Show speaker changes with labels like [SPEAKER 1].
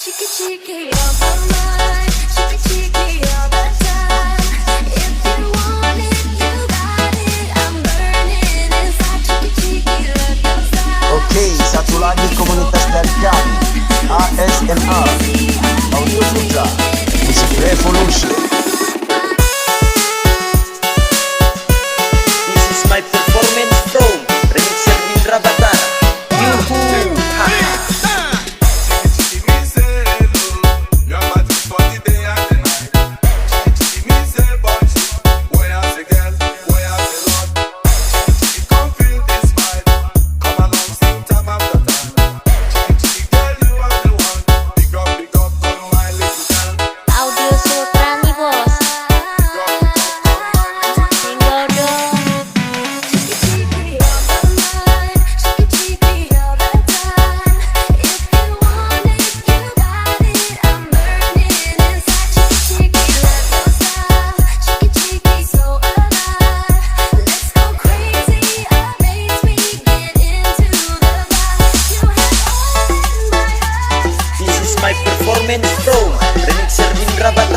[SPEAKER 1] Chiki Chiki, all my mind. Chiki Chiki, all the time. If you want it, you got it. I'm burning inside. Chiki Chiki, love your style.
[SPEAKER 2] Oke, satu lagi komunitas dari kami, ASMR Audio Putra Music Revolution.
[SPEAKER 3] This is my performance from Remixer Indra Batara. Yuhu! My performance from Remixer Indra Batara.